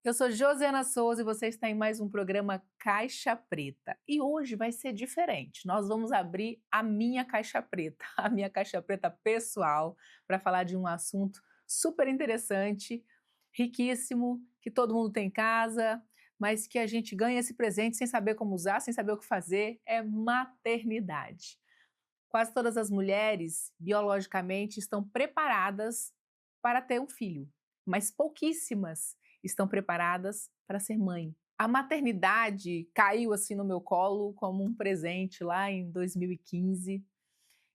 Eu sou Josiana Souza e você está em mais um programa Caixa Preta. E hoje vai ser diferente. Nós vamos abrir a minha caixa preta, a minha caixa preta pessoal, para falar de um assunto super interessante, riquíssimo, que todo mundo tem em casa, mas que a gente ganha esse presente sem saber como usar, sem saber o que fazer, é maternidade. Quase todas as mulheres, biologicamente, estão preparadas para ter um filho, mas pouquíssimas estão preparadas para ser mãe. A maternidade caiu assim no meu colo como um presente lá em 2015.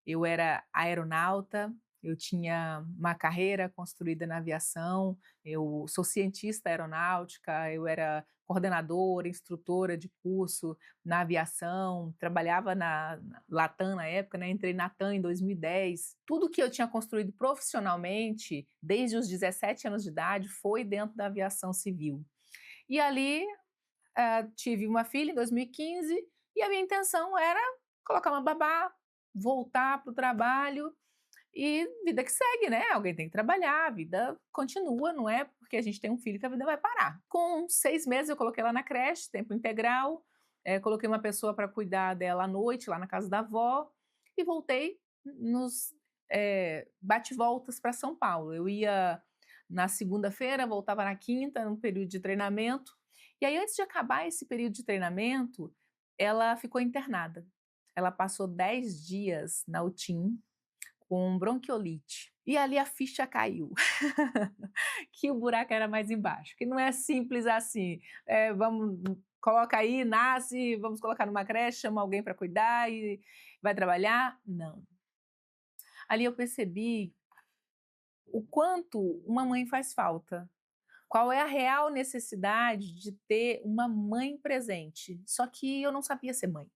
Eu era aeronauta, eu tinha uma carreira construída na aviação, eu sou cientista aeronáutica, eu era coordenadora, instrutora de curso na aviação, trabalhava na Latam na época, né, entrei na TAM em 2010. Tudo que eu tinha construído profissionalmente, desde os 17 anos de idade, foi dentro da aviação civil. E ali, tive uma filha em 2015 e a minha intenção era colocar uma babá, voltar para o trabalho e vida que segue, né, alguém tem que trabalhar, a vida continua, não é porque a gente tem um filho que a vida vai parar. Com 6 meses eu coloquei ela na creche, tempo integral, coloquei uma pessoa para cuidar dela à noite, lá na casa da avó, e voltei nos, bate-voltas para São Paulo. Eu ia na segunda-feira, voltava na quinta, num período de treinamento, e aí antes de acabar esse período de treinamento, ela ficou internada. Ela passou 10 dias na UTIM, com bronquiolite. E ali a ficha caiu, que o buraco era mais embaixo, que não é simples assim, vamos coloca aí, nasce, vamos colocar numa creche, chama alguém para cuidar e vai trabalhar. Não. Ali eu percebi o quanto uma mãe faz falta. Qual é a real necessidade de ter uma mãe presente? Só que eu não sabia ser mãe.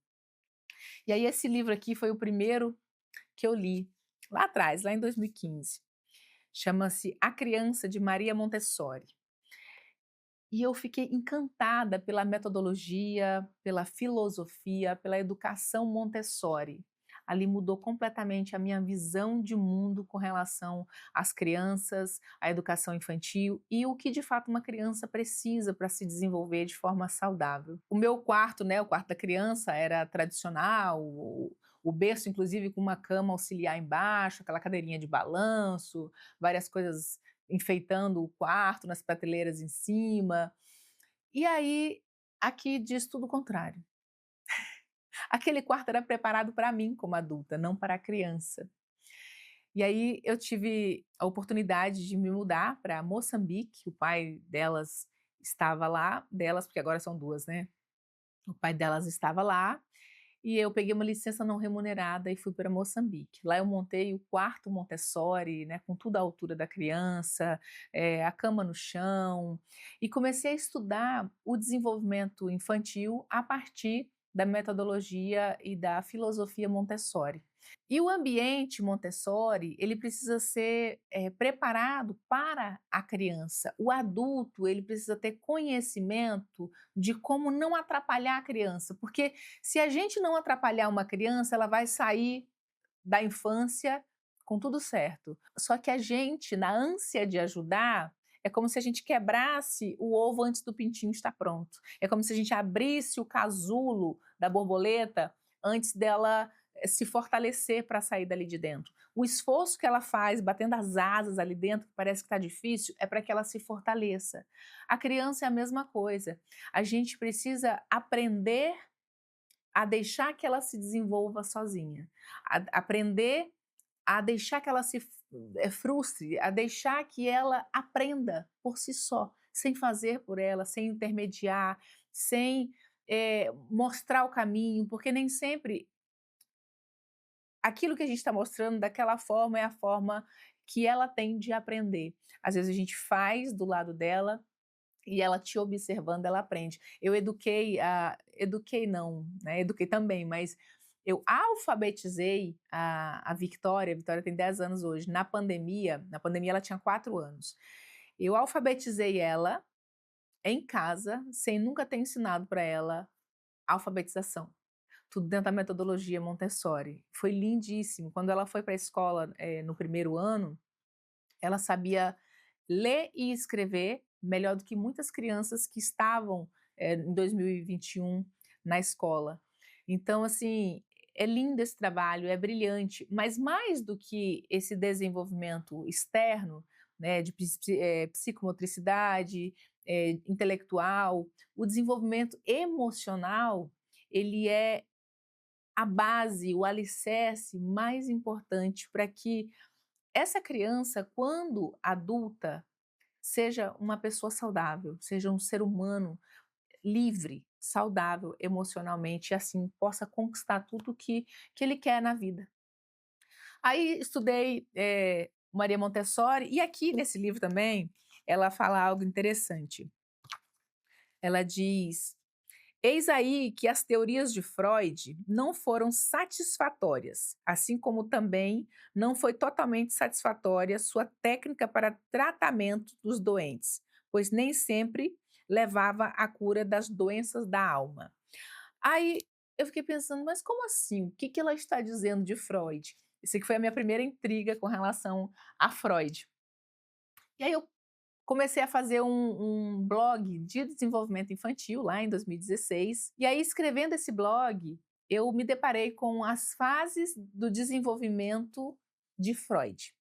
E aí esse livro aqui foi o primeiro que eu li, lá atrás, lá em 2015. Chama-se A Criança, de Maria Montessori. E eu fiquei encantada pela metodologia, pela filosofia, pela educação Montessori. Ali mudou completamente a minha visão de mundo com relação às crianças, à educação infantil e o que de fato uma criança precisa para se desenvolver de forma saudável. O meu quarto, né, o quarto da criança era tradicional, o berço inclusive com uma cama auxiliar embaixo, aquela cadeirinha de balanço, várias coisas enfeitando o quarto, nas prateleiras em cima. E aí, aqui diz tudo o contrário. Aquele quarto era preparado para mim como adulta, não para a criança. E aí eu tive a oportunidade de me mudar para Moçambique, o pai delas estava lá, delas porque agora são 2, né. O pai delas estava lá, e eu peguei uma licença não remunerada e fui para Moçambique. Lá eu montei o quarto Montessori, né, com tudo à altura da criança, a cama no chão, e comecei a estudar o desenvolvimento infantil a partir da metodologia e da filosofia Montessori. E o ambiente Montessori, ele precisa ser, preparado para a criança. O adulto, ele precisa ter conhecimento de como não atrapalhar a criança, porque se a gente não atrapalhar uma criança, ela vai sair da infância com tudo certo. Só que a gente, na ânsia de ajudar, é como se a gente quebrasse o ovo antes do pintinho estar pronto. É como se a gente abrisse o casulo da borboleta antes dela se fortalecer para sair dali de dentro. O esforço que ela faz batendo as asas ali dentro, que parece que está difícil, é para que ela se fortaleça. A criança é a mesma coisa. A gente precisa aprender a deixar que ela se desenvolva sozinha, aprender a deixar que ela se frustre, a deixar que ela aprenda por si só, sem fazer por ela, sem intermediar, sem, mostrar o caminho, porque nem sempre aquilo que a gente está mostrando daquela forma é a forma que ela tem de aprender. Às vezes a gente faz do lado dela e ela te observando, ela aprende. Eu eduquei não, né, eduquei também, mas eu alfabetizei a Vitória tem 10 anos hoje, na pandemia ela tinha 4 anos. Eu alfabetizei ela em casa, sem nunca ter ensinado para ela alfabetização. Tudo dentro da metodologia Montessori. Foi lindíssimo. Quando ela foi para a escola, no primeiro ano, ela sabia ler e escrever melhor do que muitas crianças que estavam, em 2021 na escola. Então, assim, é lindo esse trabalho, é brilhante, mas mais do que esse desenvolvimento externo, né, de psicomotricidade, intelectual, o desenvolvimento emocional, ele é a base, o alicerce mais importante para que essa criança, quando adulta, seja uma pessoa saudável, seja um ser humano livre, saudável emocionalmente e assim possa conquistar tudo que ele quer na vida. Aí estudei, Maria Montessori e aqui nesse livro também, ela fala algo interessante. Ela diz: "Eis aí que as teorias de Freud não foram satisfatórias, assim como também não foi totalmente satisfatória sua técnica para tratamento dos doentes, pois nem sempre levava à cura das doenças da alma." Aí eu fiquei pensando, mas como assim? O que que ela está dizendo de Freud? Isso aqui foi a minha primeira intriga com relação a Freud. E aí eu comecei a fazer um blog de desenvolvimento infantil lá em 2016, e aí escrevendo esse blog, eu me deparei com as fases do desenvolvimento de Freud.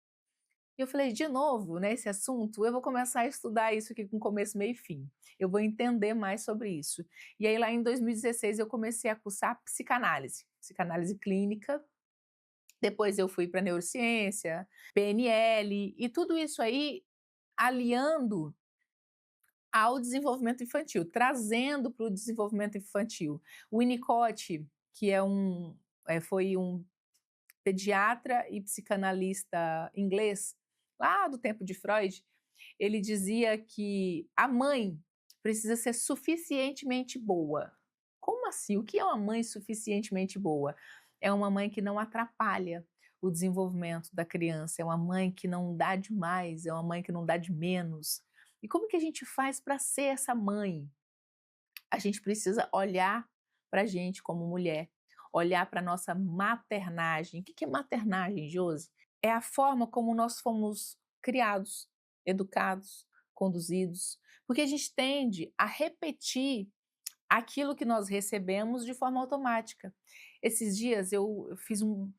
E eu falei: "De novo, né, esse assunto, eu vou começar a estudar isso aqui com começo, meio e fim. Eu vou entender mais sobre isso." E aí lá em 2016 eu comecei a cursar psicanálise, psicanálise clínica, depois eu fui para neurociência, PNL, e tudo isso aí aliando ao desenvolvimento infantil, trazendo para o desenvolvimento infantil. O Winnicott, que foi um pediatra e psicanalista inglês, lá do tempo de Freud, ele dizia que a mãe precisa ser suficientemente boa. Como assim? O que é uma mãe suficientemente boa? É uma mãe que não atrapalha o desenvolvimento da criança, é uma mãe que não dá demais, é uma mãe que não dá de menos. E como que a gente faz para ser essa mãe? A gente precisa olhar para a gente como mulher, olhar para a nossa maternagem. O que que é maternagem, Josi? É a forma como nós fomos criados, educados, conduzidos, porque a gente tende a repetir aquilo que nós recebemos de forma automática. Esses dias eu fiz um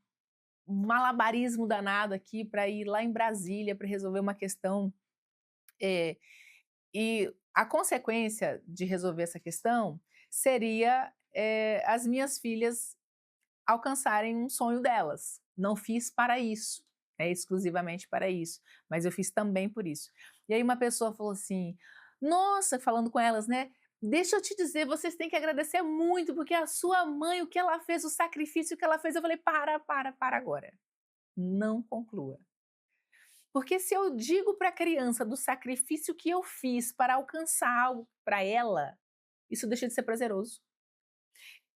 malabarismo danado aqui para ir lá em Brasília para resolver uma questão, eh, e a consequência de resolver essa questão seria, as minhas filhas alcançarem um sonho delas. Não fiz para isso, exclusivamente para isso, mas eu fiz também por isso. E aí uma pessoa falou assim: "Nossa", falando com elas, né, "deixa eu te dizer, vocês têm que agradecer muito, porque a sua mãe, o que ela fez, o sacrifício que ela fez." Eu falei: Para agora. Não conclua." Porque se eu digo para a criança do sacrifício que eu fiz para alcançar algo para ela, isso deixa de ser prazeroso.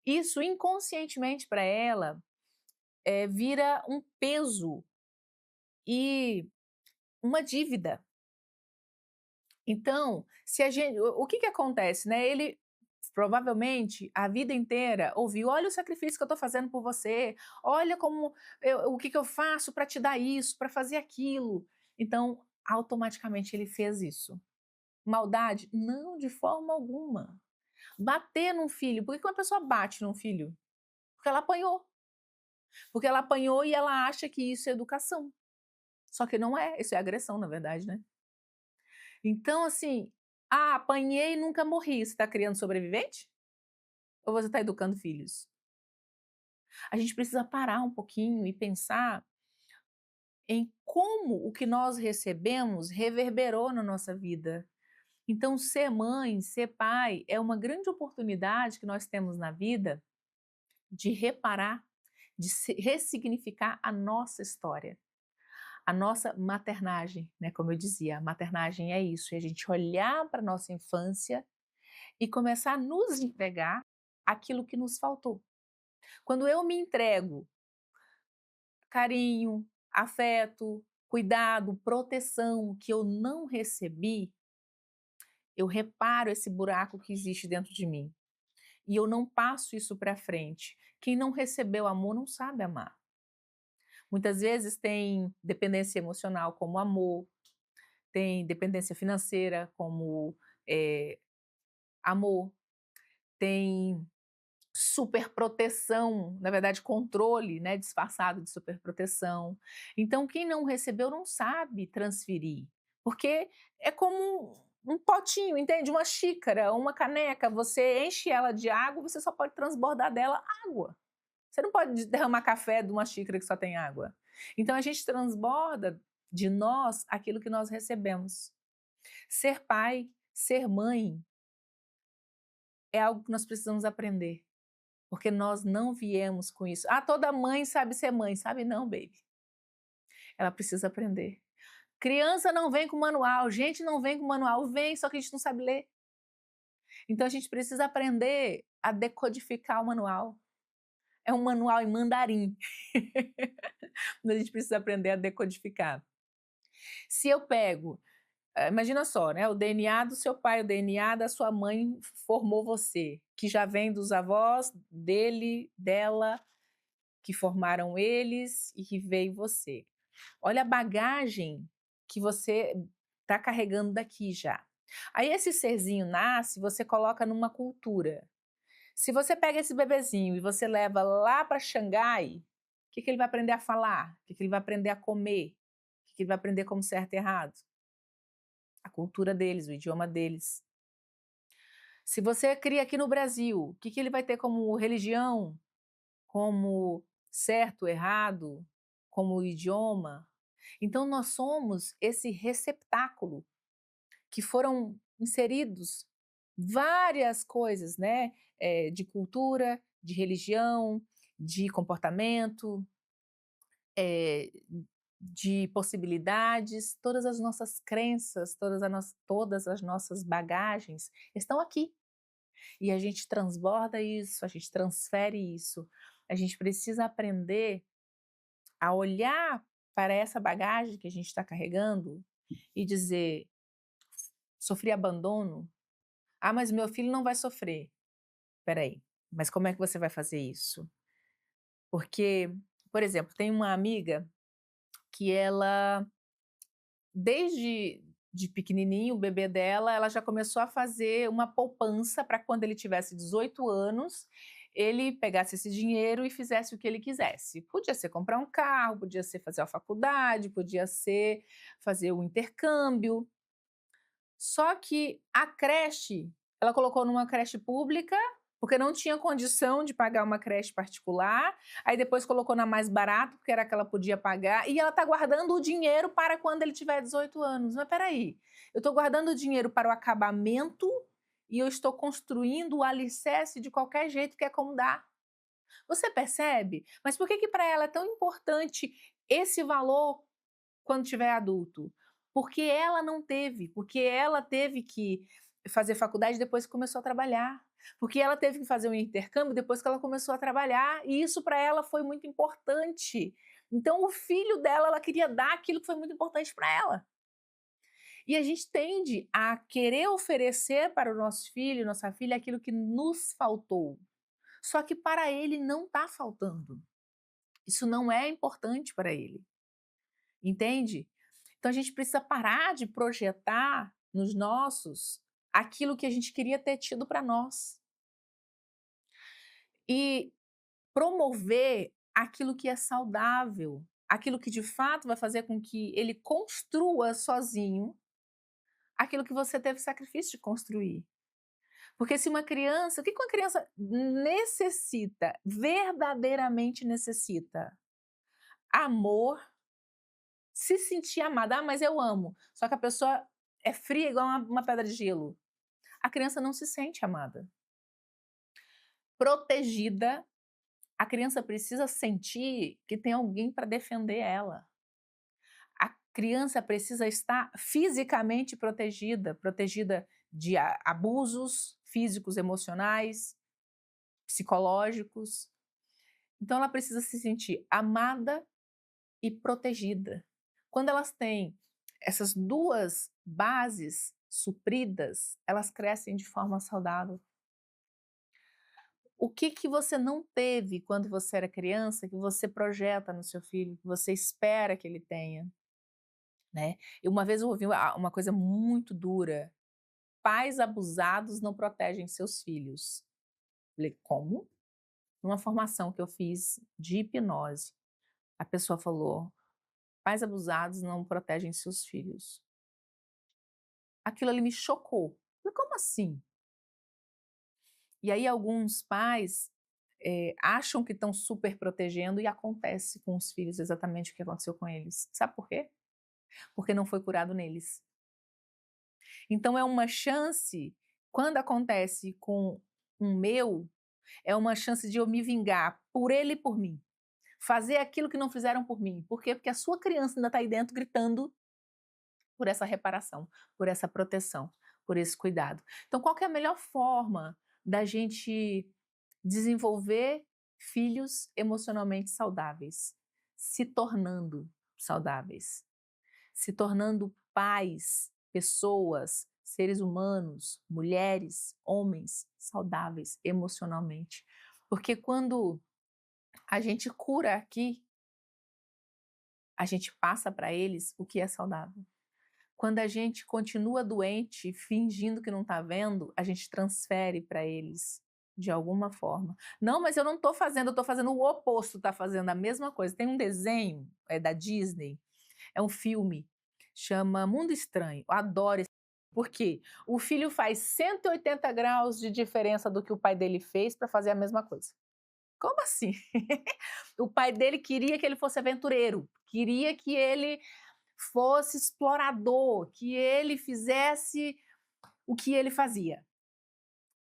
Isso inconscientemente para ela, vira um peso e uma dívida. Então, se a gente o que que acontece, né, ele provavelmente a vida inteira ouviu: "Olha o sacrifício que eu estou fazendo por você, olha como o que que eu faço para te dar isso, para fazer aquilo." Então, automaticamente ele fez isso. Maldade? Não, de forma alguma. Bater num filho, por que que uma pessoa bate num filho? Porque ela apanhou. Porque ela apanhou e ela acha que isso é educação. Só que não é, isso é agressão, na verdade, né. Então, assim, "Ah, apanhei e nunca morri", você está criando sobrevivente? Ou você está educando filhos? A gente precisa parar um pouquinho e pensar em como o que nós recebemos reverberou na nossa vida. Então, ser mãe, ser pai, é uma grande oportunidade que nós temos na vida de reparar, de ressignificar a nossa história. A nossa maternagem, né, como eu dizia, a maternagem é isso, é a gente olhar para a nossa infância e começar a nos entregar aquilo que nos faltou. Quando eu me entrego carinho, afeto, cuidado, proteção que eu não recebi, eu reparo esse buraco que existe dentro de mim. E eu não passo isso para frente. Quem não recebeu amor não sabe amar. Muitas vezes tem dependência emocional como amor, tem dependência financeira, como eh, amor, tem superproteção, na verdade controle, né, disfarçado de superproteção. Então quem não recebeu não sabe transferir, porque é como um potinho, entende? Uma xícara, uma caneca, você enche ela de água, você só pode transbordar dela água. Você não pode derramar café de uma xícara que só tem água. Então a gente transborda de nós aquilo que nós recebemos. Ser pai, ser mãe é algo que nós precisamos aprender. Porque nós não viemos com isso. Ah, toda mãe sabe ser mãe. Sabe não, baby. Ela precisa aprender. Criança não vem com manual, gente não vem com manual, vem, só que a gente não sabe ler. Então a gente precisa aprender a decodificar o manual. É um manual em mandarim. A gente precisa aprender a decodificar. Se eu pego, imagina só, né, o DNA do seu pai, o DNA da sua mãe formou você, que já vem dos avós, dele, dela, que formaram eles e que veio você. Olha a bagagem que você está carregando daqui já. Aí esse serzinho nasce, você coloca numa cultura. Se você pega esse bebezinho e você leva lá para Xangai, o que, que ele vai aprender a falar? O que, que ele vai aprender a comer? O que, que ele vai aprender como certo e errado? A cultura deles, o idioma deles. Se você cria aqui no Brasil, o que, que ele vai ter como religião? Como certo, errado, como idioma. Então nós somos esse receptáculo que foram inseridos várias coisas, né, de cultura, de religião, de comportamento, eh, de possibilidades, todas as nossas crenças, todas as nossas bagagens estão aqui. E a gente transborda isso, a gente transfere isso. A gente precisa aprender a olhar para essa bagagem que a gente está carregando e dizer: sofri abandono? Ah, mas meu filho não vai sofrer. Espera aí, mas como é que você vai fazer isso? Porque, por exemplo, tem uma amiga que ela, desde de pequenininho, o bebê dela, ela já começou a fazer uma poupança para quando ele tivesse 18 anos, ele pegasse esse dinheiro e fizesse o que ele quisesse. Podia ser comprar um carro, podia ser fazer a faculdade, podia ser fazer o intercâmbio. Só que a creche, ela colocou numa creche pública, porque não tinha condição de pagar uma creche particular, aí depois colocou na mais barata, porque era a que ela podia pagar, e ela está guardando o dinheiro para quando ele tiver 18 anos. Mas espera aí, eu estou guardando o dinheiro para o acabamento e eu estou construindo o alicerce de qualquer jeito, que é como dá. Você percebe? Mas por que que para ela é tão importante esse valor quando tiver adulto? Porque ela não teve, porque ela teve que fazer faculdade depois que começou a trabalhar, porque ela teve que fazer um intercâmbio depois que ela começou a trabalhar, e isso para ela foi muito importante. Então o filho dela, ela queria dar aquilo que foi muito importante para ela. E a gente tende a querer oferecer para o nosso filho, nossa filha, aquilo que nos faltou. Só que para ele não está faltando. Isso não é importante para ele, entende? Então a gente precisa parar de projetar nos nossos aquilo que a gente queria ter tido para nós e promover aquilo que é saudável, aquilo que de fato vai fazer com que ele construa sozinho aquilo que você teve sacrifício de construir. Porque se uma criança, o que que uma criança necessita, verdadeiramente necessita? Amor, se sentir amada. Ah, mas eu amo. Só que a pessoa é fria igual uma pedra de gelo. A criança não se sente amada. Protegida, a criança precisa sentir que tem alguém para defender ela. A criança precisa estar fisicamente protegida, protegida de abusos físicos, emocionais, psicológicos. Então ela precisa se sentir amada e protegida. Quando elas têm essas duas bases supridas, elas crescem de forma saudável. O que que você não teve quando você era criança, que você projeta no seu filho, que você espera que ele tenha? né. Uma vez eu ouvi uma coisa muito dura: "Pais abusados não protegem seus filhos". Falei: "Como?". Numa formação que eu fiz de hipnose, a pessoa falou: "Pais abusados não protegem seus filhos". Aquilo ali me chocou. Falei: "Como assim?". E aí alguns pais, acham que estão super protegendo e acontece com os filhos exatamente o que aconteceu com eles. Sabe por quê? Porque não foi curado neles. Então é uma chance, quando acontece com um meu, é uma chance de eu me vingar por ele e por mim. Fazer aquilo que não fizeram por mim. Por quê? Porque a sua criança ainda está aí dentro gritando por essa reparação, por essa proteção, por esse cuidado. Então, qual que é a melhor forma da gente desenvolver filhos emocionalmente saudáveis? Se tornando saudáveis, se tornando pais, pessoas, seres humanos, mulheres, homens saudáveis emocionalmente. Porque quando a gente cura aqui, a gente passa para eles o que é saudável. Quando a gente continua doente, fingindo que não está vendo, a gente transfere para eles de alguma forma. "Não, mas eu não estou fazendo, eu estou fazendo o oposto", está fazendo a mesma coisa. Tem um desenho, da Disney, é um filme, chama Mundo Estranho. Eu adoro esse, por quê? O filho faz 180 graus de diferença do que o pai dele fez para fazer a mesma coisa. Como assim? O pai dele queria que ele fosse aventureiro, queria que ele fosse explorador, que ele fizesse o que ele fazia.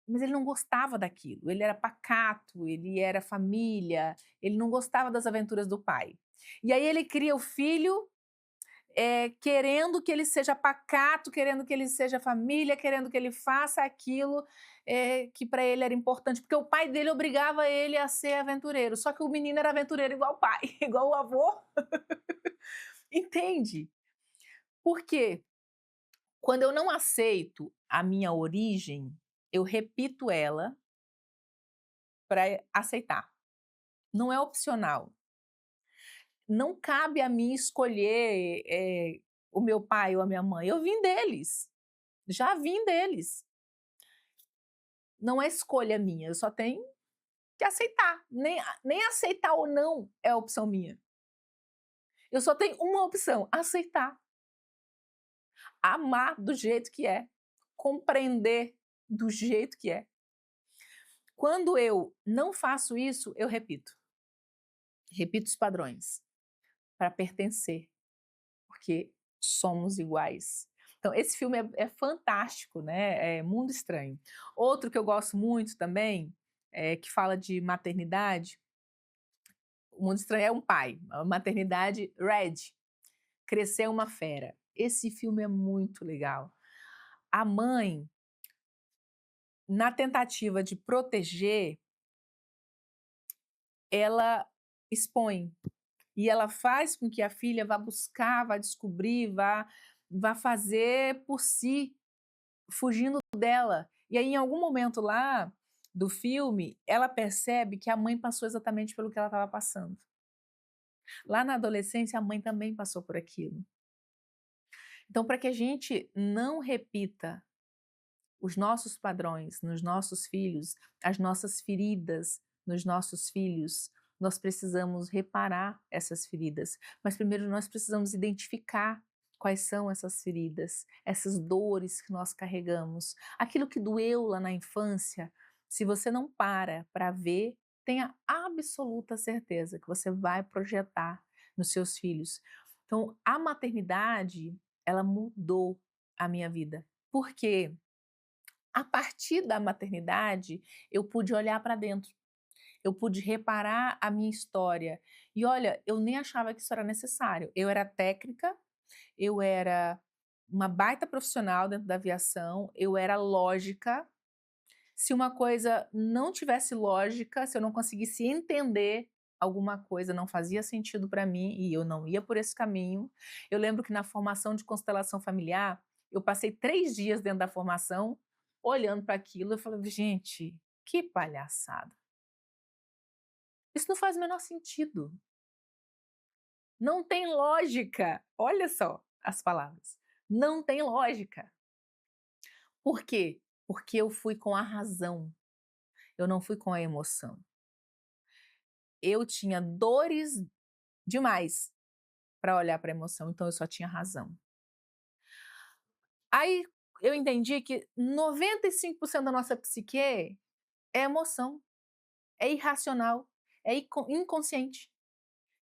Mas ele não gostava daquilo, ele era pacato, ele era família, ele não gostava das aventuras do pai. E aí ele cria o filho, querendo que ele seja pacato, querendo que ele seja família, querendo que ele faça aquilo, que para ele era importante, porque o pai dele obrigava ele a ser aventureiro, só que o menino era aventureiro igual o pai, igual o avô, entende? Por quê? Quando eu não aceito a minha origem, eu repito ela para aceitar. Não é opcional. Não cabe a mim escolher, o meu pai ou a minha mãe, eu vim deles, já vim deles. Não é escolha minha, eu só tenho que aceitar, nem aceitar ou não é opção minha. Eu só tenho uma opção: aceitar, amar do jeito que é, compreender do jeito que é. Quando eu não faço isso, eu repito. Repito os padrões para pertencer, porque somos iguais. Então, esse filme é fantástico, né? É Mundo Estranho. Outro que eu gosto muito também, que fala de maternidade, o Mundo Estranho é um pai, a maternidade Red, Crescer uma Fera. Esse filme é muito legal. A mãe, na tentativa de proteger, ela expõe. E ela faz com que a filha vá buscar, vá descobrir, vá fazer por si, fugindo dela. E aí, em algum momento lá do filme, ela percebe que a mãe passou exatamente pelo que ela estava passando. Lá na adolescência, a mãe também passou por aquilo. Então, para que a gente não repita os nossos padrões nos nossos filhos, as nossas feridas nos nossos filhos, nós precisamos reparar essas feridas. Mas primeiro nós precisamos identificar quais são essas feridas, essas dores que nós carregamos, aquilo que doeu lá na infância. Se você não para ver, tenha absoluta certeza que você vai projetar nos seus filhos. Então, a maternidade, ela mudou a minha vida. Por quê? A partir da maternidade, eu pude olhar para dentro, eu pude reparar a minha história. E olha, eu nem achava que isso era necessário. Eu era técnica, eu era uma baita profissional dentro da aviação, eu era lógica. Se uma coisa não tivesse lógica, se eu não conseguisse entender alguma coisa, não fazia sentido para mim e eu não ia por esse caminho. Eu lembro que na formação de constelação familiar, eu passei 3 dias dentro da formação, olhando para aquilo, eu falei: "Gente, que palhaçada. Isso não faz o menor sentido. Não tem lógica". Olha só. as palavras. Não tem lógica. Por quê? Porque eu fui com a razão, eu não fui com a emoção. Eu tinha dores demais para olhar para a emoção, então eu só tinha razão. Aí eu entendi que 95% da nossa psique é emoção, é irracional, é inconsciente.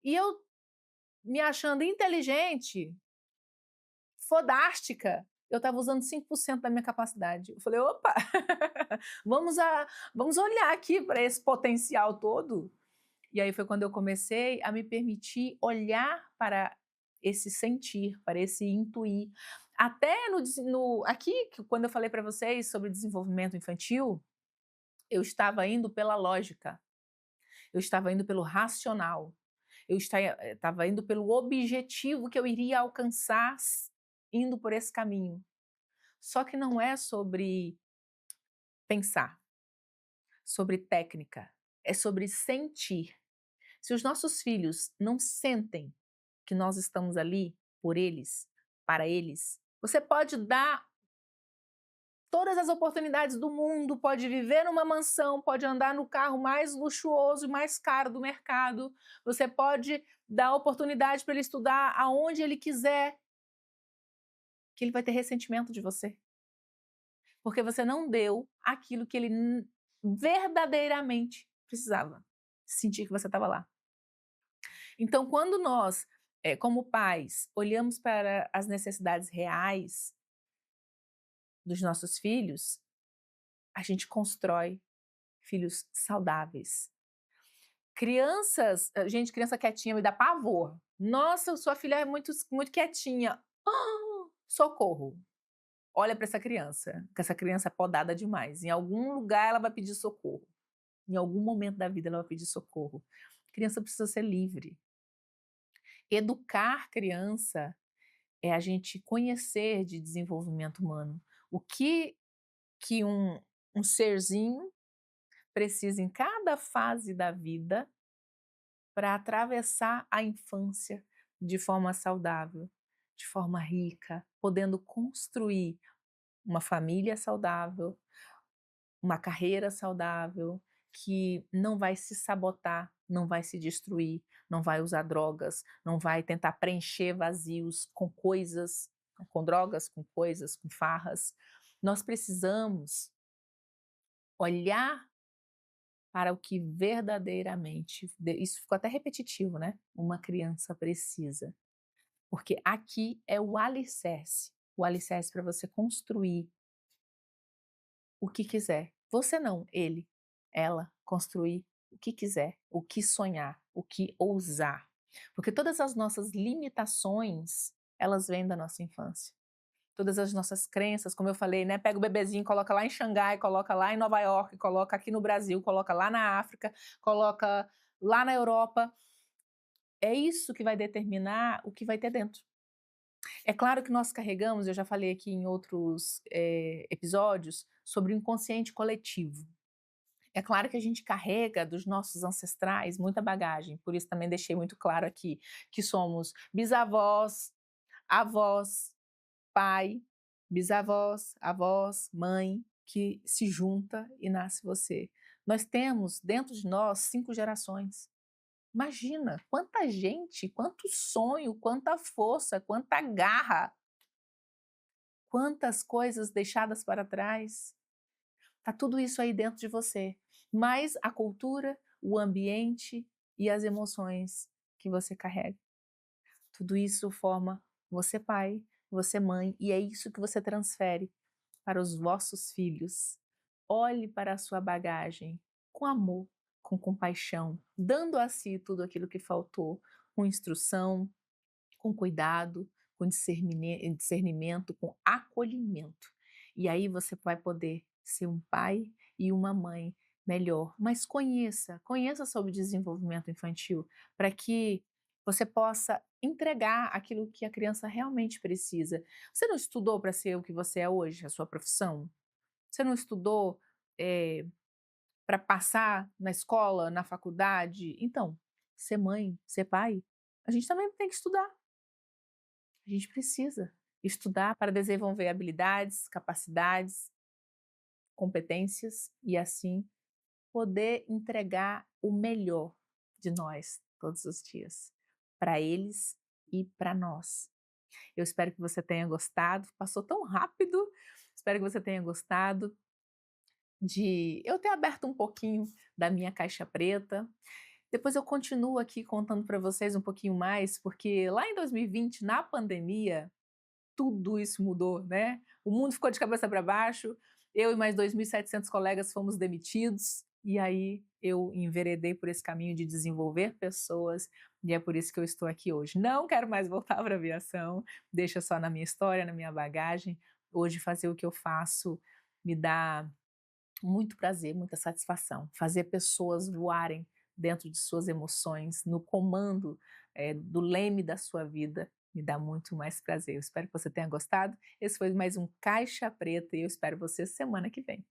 E eu me achando inteligente, fodástica, eu estava usando 5% da minha capacidade. Eu falei: "Opa, vamos vamos olhar aqui para esse potencial todo". E aí foi quando eu comecei a me permitir olhar para esse sentir, para esse intuir. Até aqui, quando eu falei para vocês sobre desenvolvimento infantil, eu estava indo pela lógica, eu estava indo pelo racional, eu estava indo pelo objetivo que eu iria alcançar indo por esse caminho. Só que não é sobre pensar, sobre técnica, é sobre sentir. Se os nossos filhos não sentem que nós estamos ali por eles, para eles, você pode dar todas as oportunidades do mundo, pode viver numa mansão, pode andar no carro mais luxuoso e mais caro do mercado, você pode dar oportunidade para ele estudar aonde ele quiser, que ele vai ter ressentimento de você, porque você não deu aquilo que ele verdadeiramente precisava, sentir que você estava lá. Então, quando nós, como pais, olhamos para as necessidades reais dos nossos filhos, a gente constrói filhos saudáveis. Gente, criança quietinha me dá pavor. Nossa, sua filha é muito quietinha. Ah, socorro. Olha para essa criança, que essa criança é podada demais. Em algum lugar ela vai pedir socorro. Em algum momento da vida ela vai pedir socorro. A criança precisa ser livre. Educar criança é a gente conhecer de desenvolvimento humano. O que um serzinho precisa em cada fase da vida para atravessar a infância de forma saudável, de forma rica, podendo construir uma família saudável, uma carreira saudável, que não vai se sabotar, não vai se destruir, não vai usar drogas, não vai tentar preencher vazios com coisas, com drogas, com coisas, com farras. Nós precisamos olhar para o que verdadeiramente, isso ficou até repetitivo, né? Uma criança precisa. Porque aqui é o alicerce para você construir o que quiser. Você não, ele, ela, construir o que quiser, o que sonhar, o que ousar. Porque todas as nossas limitações, elas vêm da nossa infância. Todas as nossas crenças, como eu falei, né? Pega o bebezinho, coloca lá em Xangai, coloca lá em Nova York, coloca aqui no Brasil, coloca lá na África, coloca lá na Europa. É isso que vai determinar o que vai ter dentro. É claro que nós carregamos, eu já falei aqui em outros episódios, sobre o inconsciente coletivo. É claro que a gente carrega dos nossos ancestrais muita bagagem, por isso também deixei muito claro aqui que somos bisavós, avós, pai, bisavós, avós, mãe, que se junta e nasce você. Nós temos dentro de nós 5 gerações. Imagina quanta gente, quanto sonho, quanta força, quanta garra, quantas coisas deixadas para trás. Tá tudo isso aí dentro de você, mais a cultura, o ambiente e as emoções que você carrega. Tudo isso forma você pai, você mãe, e é isso que você transfere para os vossos filhos. Olhe para a sua bagagem com amor, com compaixão, dando a si tudo aquilo que faltou, com instrução, com cuidado, com discernimento, com acolhimento. E aí você vai poder ser um pai e uma mãe melhor. Mas conheça sobre desenvolvimento infantil, para que você possa entregar aquilo que a criança realmente precisa. Você não estudou para ser o que você é hoje, a sua profissão? Você não estudou para passar na escola, na faculdade? Então, ser mãe, ser pai, a gente também tem que estudar. A gente precisa estudar para desenvolver habilidades, capacidades, competências e assim poder entregar o melhor de nós todos os dias, para eles e para nós. Eu espero que você tenha gostado, passou tão rápido, espero que você tenha gostado de eu ter aberto um pouquinho da minha caixa preta. Depois eu continuo aqui contando para vocês um pouquinho mais, porque lá em 2020, na pandemia, tudo isso mudou, né? O mundo ficou de cabeça para baixo, eu e mais 2.700 colegas fomos demitidos, e aí eu enveredei por esse caminho de desenvolver pessoas, e é por isso que eu estou aqui hoje. Não quero mais voltar para a aviação, deixa só na minha história, na minha bagagem. Hoje fazer o que eu faço me dá muito prazer, muita satisfação. Fazer pessoas voarem dentro de suas emoções, no comando, do leme da sua vida, me dá muito mais prazer. Eu espero que você tenha gostado. Esse foi mais um Caixa Preta e eu espero você semana que vem.